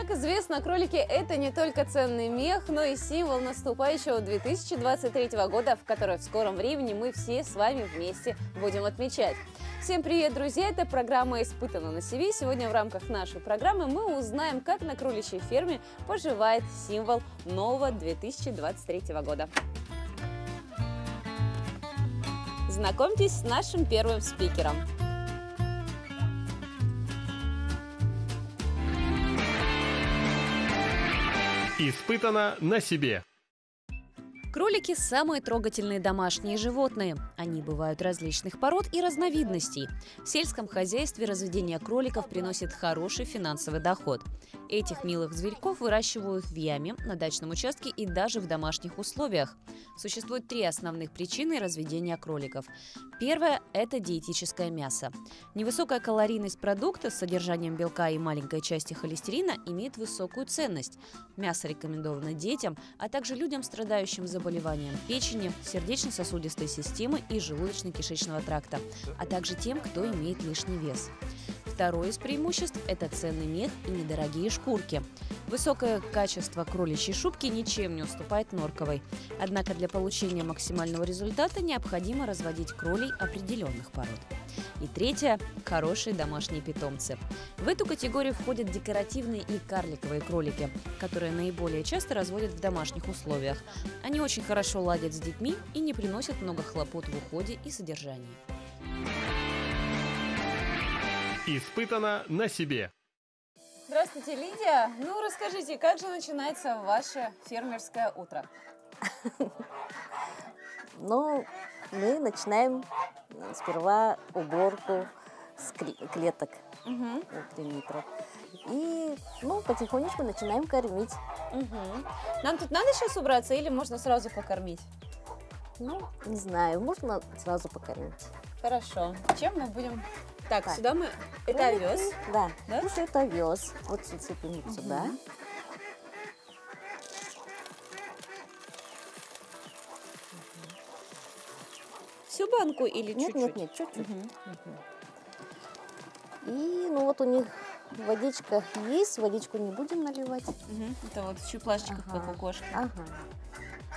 Как известно, кролики – это не только ценный мех, но и символ наступающего 2023 года, в который в скором времени мы все с вами вместе будем отмечать. Всем привет, друзья! Это программа «Испытано на себе». Сегодня в рамках нашей программы мы узнаем, как на кроличьей ферме поживает символ нового 2023 года. Знакомьтесь с нашим первым спикером. Испытано на себе. Кролики – самые трогательные домашние животные. Они бывают различных пород и разновидностей. В сельском хозяйстве разведение кроликов приносит хороший финансовый доход. Этих милых зверьков выращивают в яме, на дачном участке и даже в домашних условиях. Существует три основных причины разведения кроликов. Первая – это диетическое мясо. Невысокая калорийность продукта с содержанием белка и маленькой части холестерина имеет высокую ценность. Мясо рекомендовано детям, а также людям, страдающим заболеванием печени, сердечно-сосудистой системы и желудочно-кишечного тракта, а также тем, кто имеет лишний вес. Второе из преимуществ – это ценный мех и недорогие шкурки. Высокое качество кроличьей шубки ничем не уступает норковой. Однако для получения максимального результата необходимо разводить кролей определенных пород. И третье – хорошие домашние питомцы. В эту категорию входят декоративные и карликовые кролики, которые наиболее часто разводят в домашних условиях. Они очень хорошо ладят с детьми и не приносят много хлопот в уходе и содержании. Испытано на себе. Здравствуйте, Лидия. Ну, расскажите, как же начинается ваше фермерское утро? Ну, мы начинаем сперва уборку с клеток утренней. И, потихонечку начинаем кормить. Нам тут надо сейчас убраться или можно сразу покормить? Не знаю, можно сразу покормить. Хорошо. Чем мы будем... Так, сюда мы... Это Кролики, овес? Да, Да? слушай, это овес. Вот сыпем сюда. Всю банку или чуть-чуть? Нет, чуть-чуть. И, вот у них водичка есть, водичку не будем наливать. Это вот в чуплашечках, как у кошки.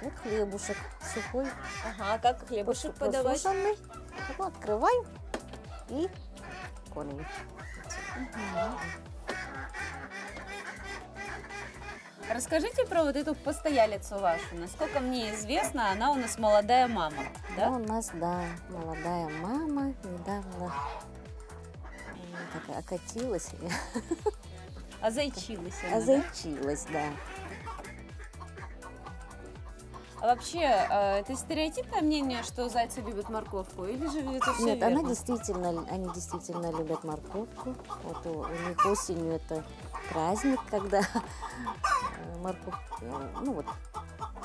Вот хлебушек сухой. Ага, как хлебушек подавать? Просушенный. Вот, открываем и кормим. Расскажите про вот эту постоялицу вашу. Насколько мне известно, она у нас молодая мама, да? У нас, молодая мама недавно окатилась. Озайчилась она, Озайчилась, да. А вообще, это стереотипное мнение, что зайцы любят морковку, или же это все Нет, верно? они действительно любят морковку. Вот у них осенью это праздник, когда морковка,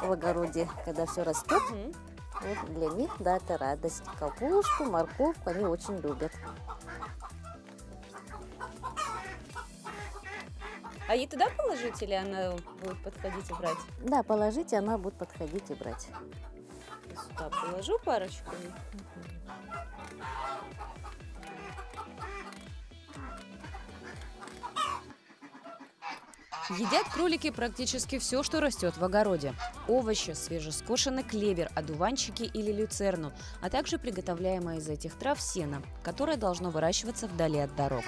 в огороде, когда все растет. Вот для них, это радость. Капусту, морковку они очень любят. А ей туда положить или она будет подходить и брать? Да, положите, она будет подходить и брать. Я сюда положу парочку. Едят кролики практически все, что растет в огороде. Овощи, свежескошенный клевер, одуванчики или люцерну, а также приготовляемое из этих трав сено, которое должно выращиваться вдали от дорог.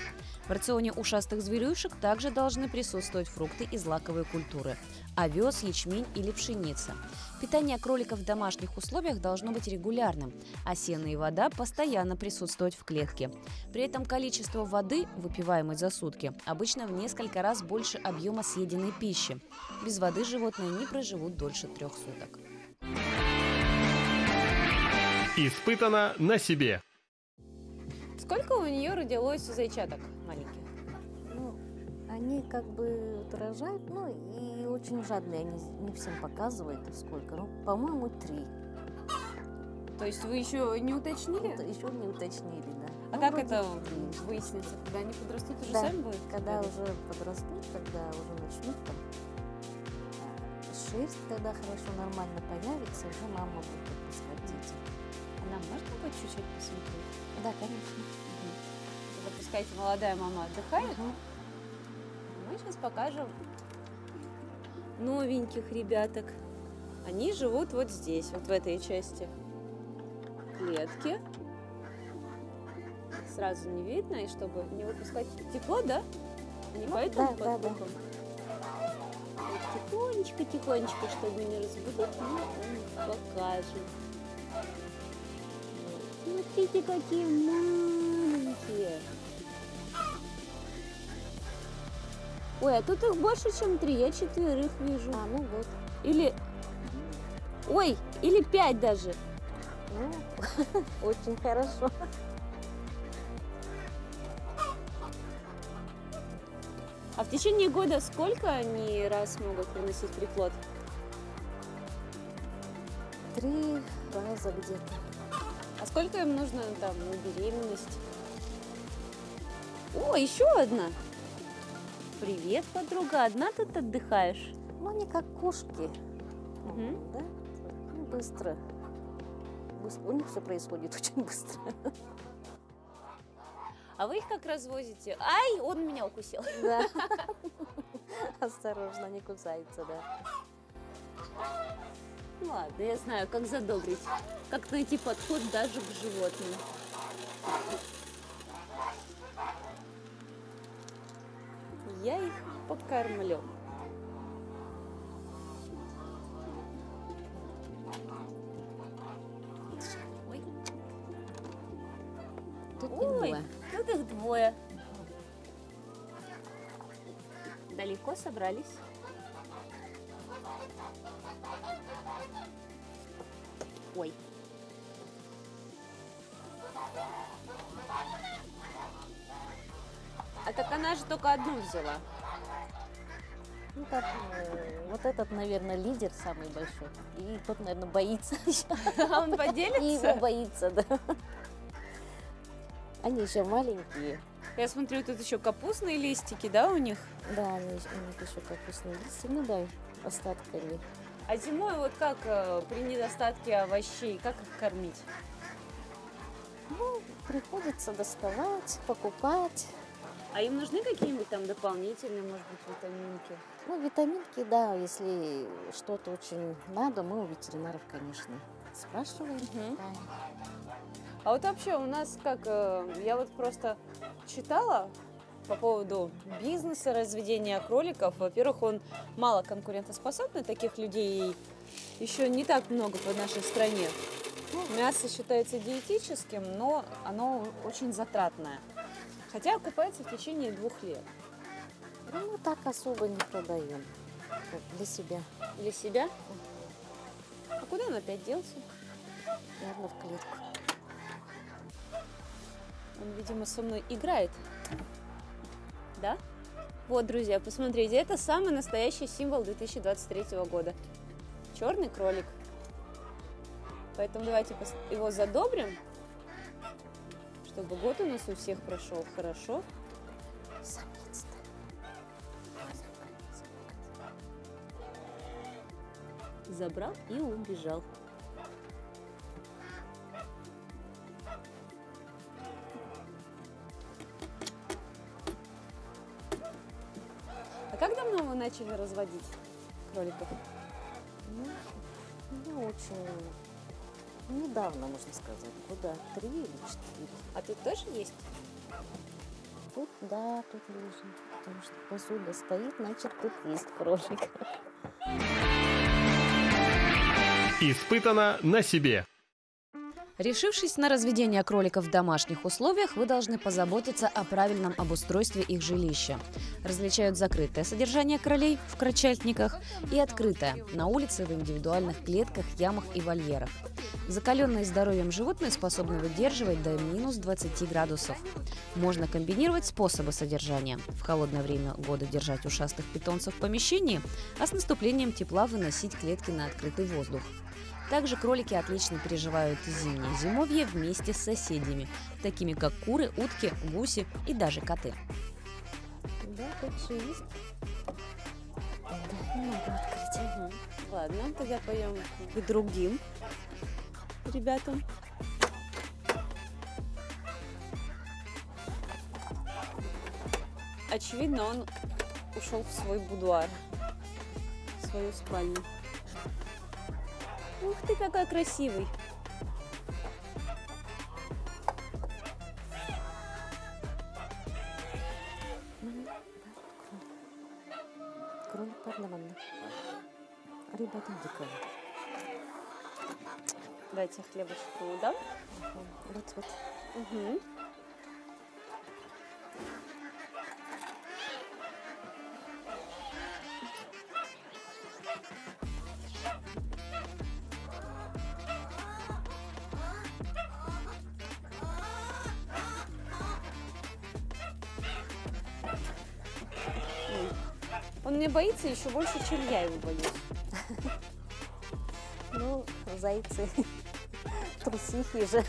В рационе ушастых зверюшек также должны присутствовать фрукты и злаковые культуры – овес, ячмень или пшеница. Питание кроликов в домашних условиях должно быть регулярным, а сено и вода постоянно присутствовать в клетке. При этом количество воды, выпиваемой за сутки, обычно в несколько раз больше объема съеденной пищи. Без воды животные не проживут дольше 3 суток. Испытано на себе. Сколько у нее родилось зайчаток маленьких? Они рожают, и очень жадные, они не всем показывают сколько. По-моему, 3. То есть вы еще не уточнили? Еще не уточнили, да. А как это выяснится, когда они подрастут, уже сами будут? Когда уже подрастут, когда уже начнут шерсть, когда хорошо, нормально появится, уже мама будет отпускать детей. А нам можно будет чуть-чуть посмотреть? Да, конечно. Вы пускаете, молодая мама отдыхает? Мы мы сейчас покажем новеньких ребяток. Они живут вот здесь, вот в этой части клетки. Сразу не видно, и чтобы не выпускать тепло, да? Не поэтому под боком. Тихонечко, тихонечко, чтобы не разбудить, мы вам покажем. Смотрите, какие маленькие. Ой, а тут их больше, чем 3, я 4 вижу. А, ну вот. Или... Ой, или 5 даже. Ну, очень хорошо. А в течение года сколько они раз могут приносить приплод? 3 раза где-то. А сколько им нужно там на беременность? О, еще одна. Привет, подруга. Одна тут отдыхаешь? Ну, они как кошки. Мгм. Да? Ну, быстро. У них все происходит очень быстро. А вы их как развозите? Ай, он меня укусил. Да. Осторожно, не кусается, да. Ну ладно, я знаю, как задобрить. Как найти подход даже к животным. Я их покормлю. Ой. Тут их Ой, двое. тут их двое. Далеко собрались? Ой. А так она же только одну взяла. Ну, так, вот этот, наверное, лидер самый большой. И тот, наверное, боится еще. А он И поделится? его боится, да. Они еще маленькие. Я смотрю, тут еще капустные листики, да, у них? Да, у них еще капустные листья. Ну да, остатками. А зимой вот как при недостатке овощей, как их кормить? Ну, приходится доставать, покупать. А им нужны какие-нибудь там дополнительные, может быть, витаминки? Ну, витаминки, да, если что-то очень надо, мы у ветеринаров, конечно, спрашиваем. Мгм. Да. А вот вообще у нас как, я вот просто читала по поводу бизнеса разведения кроликов. Во-первых, он мало конкурентоспособный, таких людей еще не так много по нашей стране. Мясо считается диетическим, но оно очень затратное. Хотя окупается в течение 2 лет. Ну, мы так особо не продаем. Так, для себя. Для себя? А куда он опять делся? Наверное, в клетку. Он, видимо, со мной играет. Да? Вот, друзья, посмотрите, это самый настоящий символ 2023 года. Черный кролик. Поэтому давайте его задобрим, чтобы год у нас у всех прошел хорошо. Самец-то. Забрал и убежал. А как давно вы начали разводить кроликов? Ну, не очень. Недавно, можно сказать. Года 3 или 4. А тут тоже есть? Тут, да, тут лежит. Потому что посуда стоит, значит, тут есть кролик. Испытано на себе. Решившись на разведение кроликов в домашних условиях, вы должны позаботиться о правильном обустройстве их жилища. Различают закрытое содержание кролей в крольчатниках и открытое на улице в индивидуальных клетках, ямах и вольерах. Закаленные здоровьем животные способны выдерживать до минус 20 градусов. Можно комбинировать способы содержания. В холодное время года держать ушастых питомцев в помещении, а с наступлением тепла выносить клетки на открытый воздух. Также кролики отлично переживают зимнее зимовье вместе с соседями, такими как куры, утки, гуси и даже коты. Да, тут же есть. Да, не могу открыть. Ладно, тогда пойдем к другим ребятам. Очевидно, он ушел в свой будуар, в свою спальню. Ух ты, какой красивый! Кролик парламент. Ребята дикая. Дайте хлебушку дам. Вот. Угу. Он меня боится еще больше, чем я его боюсь. Ну, зайцы трусихи же.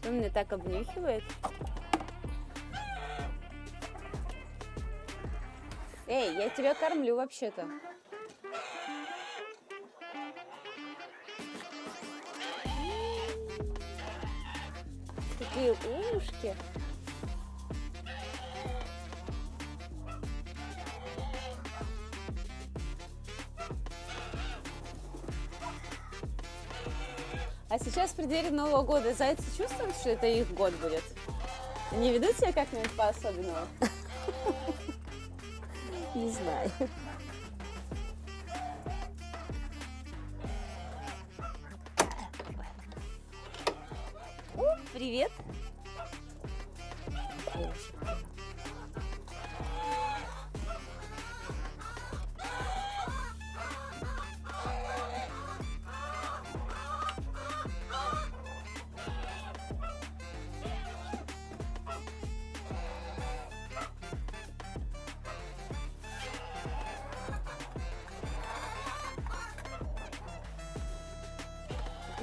Он меня так обнюхивает. Эй, я тебя кормлю вообще-то. Какие ушки. А сейчас в преддверии Нового года зайцы чувствуют, что это их год будет? Не ведут себя как-нибудь по-особенному? Не знаю. Привет.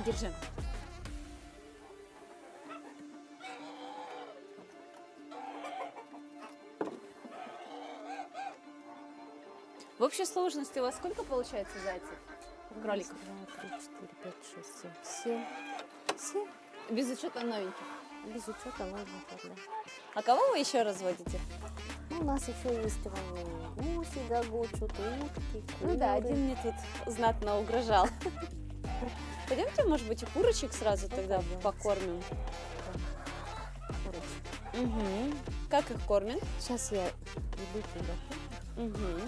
Держи. В общей сложности у вас сколько получается зайцев? Кроликов? 2, 3, 4, 5, 6, 7. 7. Без учета новеньких. Без учета новеньких, да. А кого вы еще разводите? Ну, у нас еще есть гуси гогочут, утки, Ну да, куры. один мне тут знатно угрожал. Пойдемте, может быть, и курочек сразу тогда пойдем. покормим. Курочки. Угу. Как их кормят? Сейчас я иду туда. Угу.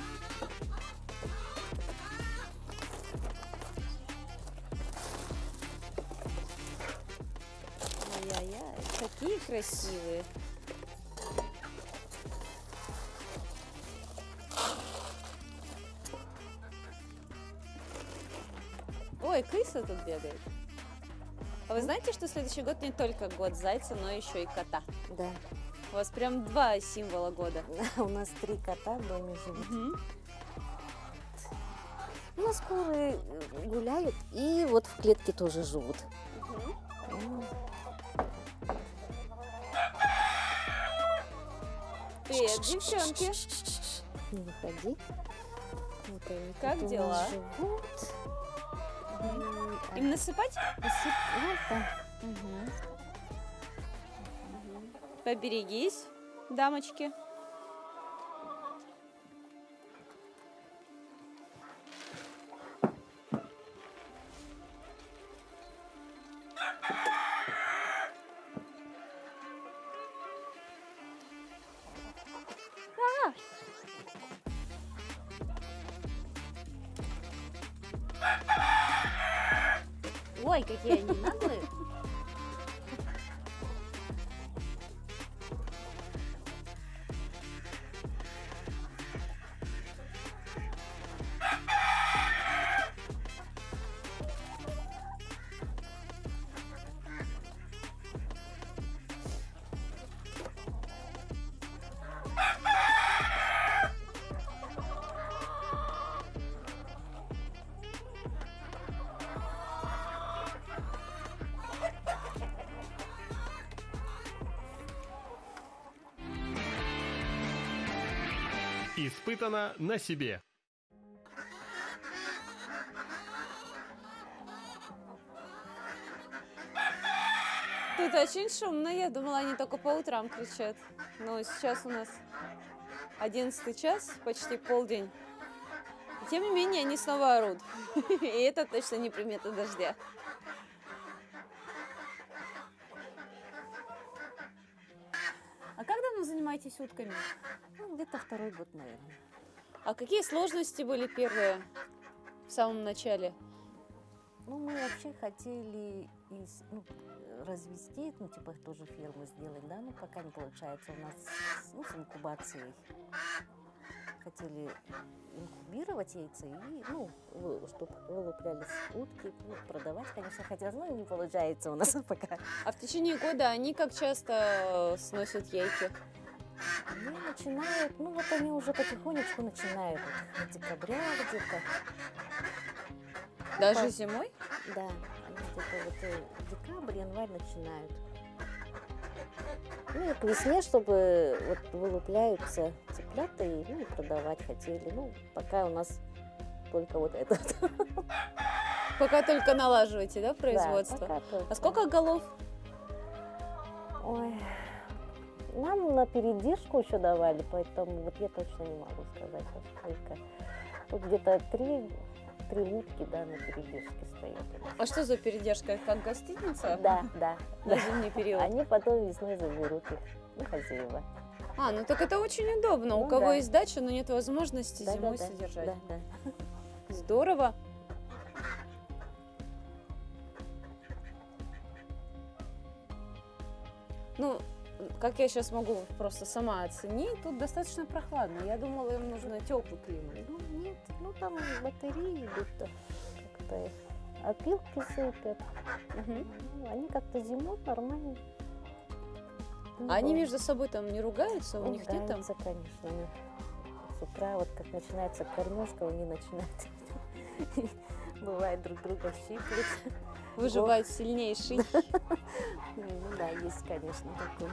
Ай-яй-яй, какие красивые. Ой, крыса тут бегает. А вы знаете, что следующий год не только год зайца, но еще и кота? Да. У вас прям два символа года. У нас 3 кота в доме живут. Мгм. У нас куры гуляют и вот в клетке тоже живут. Мгм. М. Привет, девчонки. Не выходи. Вот они Как тут у дела? нас живут. Им насыпать? Вот так. Поберегись, дамочки. Ой, какие они наглые. Испытано на себе. Тут очень шумно, я думала, они только по утрам кричат. Но сейчас у нас 11 час, почти полдень. Тем не менее, они снова орут. И это точно не примета дождя. А как давно занимаетесь утками? Ну, где-то второй год, наверное. А какие сложности были первые в самом начале? Ну, мы вообще хотели развести, ну, типа тоже ферму сделать, да, но пока не получается у нас, ну, с инкубацией. Хотели инкубировать яйца и, ну, чтобы вылуплялись утки, ну, продавать, конечно, хотелось, но не получается у нас пока. А в течение года они как часто сносят яйки? Они начинают, ну, вот они уже потихонечку начинают, вот, в декабре где-то. Даже зимой? Да, они где-то вот декабрь, январь начинают. Ну и к весне, чтобы вот вылупляются цыплята и, ну, и продавать хотели. Ну, пока у нас только вот это. Пока только налаживаете, да, производство? Да, пока только. А сколько голов? Ой, нам на передержку еще давали, поэтому вот я точно не могу сказать, сколько. Тут где-то три утки, да, на передержке стоят. А что за передержка? Как гостиница? Да, да. На зимний период? Они потом весной заберут их, ну, хозяева. А, ну так это очень удобно. Ну, У кого да. есть дача, но нет возможности Да, зимой да, содержать. Да, да. Здорово. Ну, как я сейчас могу просто сама оценить, тут достаточно прохладно. Я думала, им нужно теплый климат. Ну, нет, ну, там батареи идут, как-то опилки сыпят. Мгм. Ну, они как-то зимой нормально. А они между собой там не ругаются? У них нет там? Ругаются, конечно. Они с утра, вот как начинается кормежка, они начинают, бывает, друг друга щиплют. Выживает сильнейший. Ну да, есть, конечно, такое.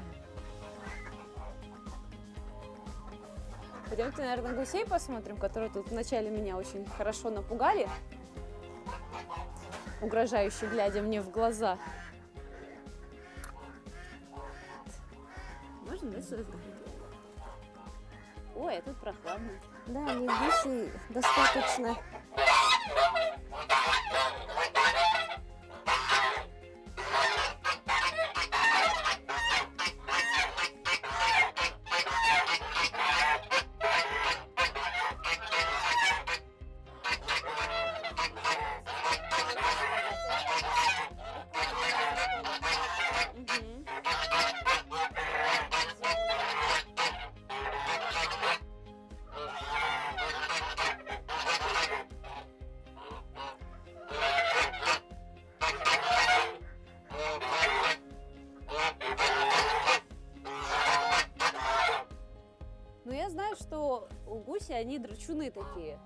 Пойдемте, наверное, гусей посмотрим, которые тут вначале меня очень хорошо напугали, угрожающе глядя мне в глаза. Можно, да, сюда заходить? Ой, а тут прохладно. Да, они гуси достаточно. Мгм. Ну, я знаю, что у гуси они драчуны такие.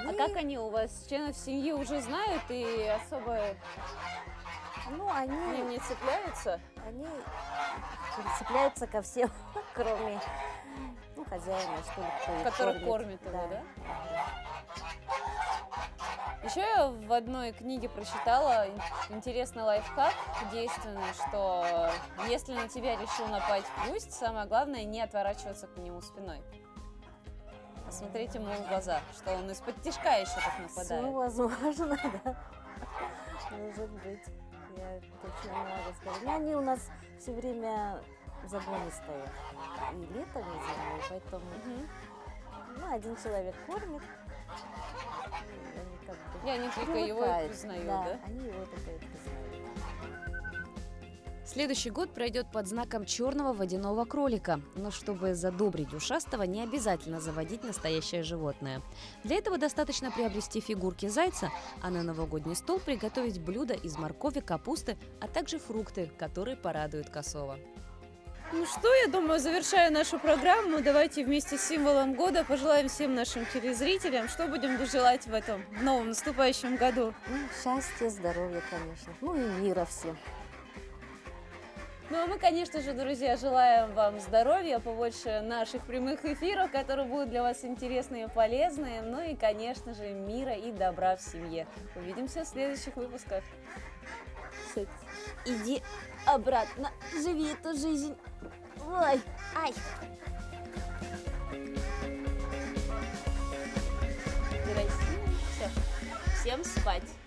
А как они у вас, членов семьи, уже знают и особо Ну, к ним не цепляются? они цепляются ко всем, кроме, ну, хозяина, что ли, кто их Который кормит его, да? Еще я в одной книге прочитала интересный лайфхак действенный, что если на тебя решил напасть гусь, самое главное не отворачиваться к нему спиной. А смотреть ему в глаза, что он из-под тишка еще так Все нападает. возможно, да. Может быть. Я точно не могу сказать. Но они у нас все время в загоне стоят. И летом, и зимой, поэтому, Мгм. ну, один человек кормит. И они как бы И они только его и привыкают. признают, да? Они его только и признают. Следующий год пройдет под знаком черного водяного кролика. Но чтобы задобрить ушастого, не обязательно заводить настоящее животное. Для этого достаточно приобрести фигурки зайца, а на новогодний стол приготовить блюдо из моркови, капусты, а также фрукты, которые порадуют косого. Ну что, я думаю, завершая нашу программу, давайте вместе с символом года пожелаем всем нашим телезрителям, что будем желать в этом в новом наступающем году. Ну, счастья, здоровья, конечно. Ну и мира всем. Ну а мы, конечно же, друзья, желаем вам здоровья, побольше наших прямых эфиров, которые будут для вас интересны и полезны, ну и, конечно же, мира и добра в семье. Увидимся в следующих выпусках. Иди обратно, живи эту жизнь. Ой, ай. Красиво. Все. Всем спать.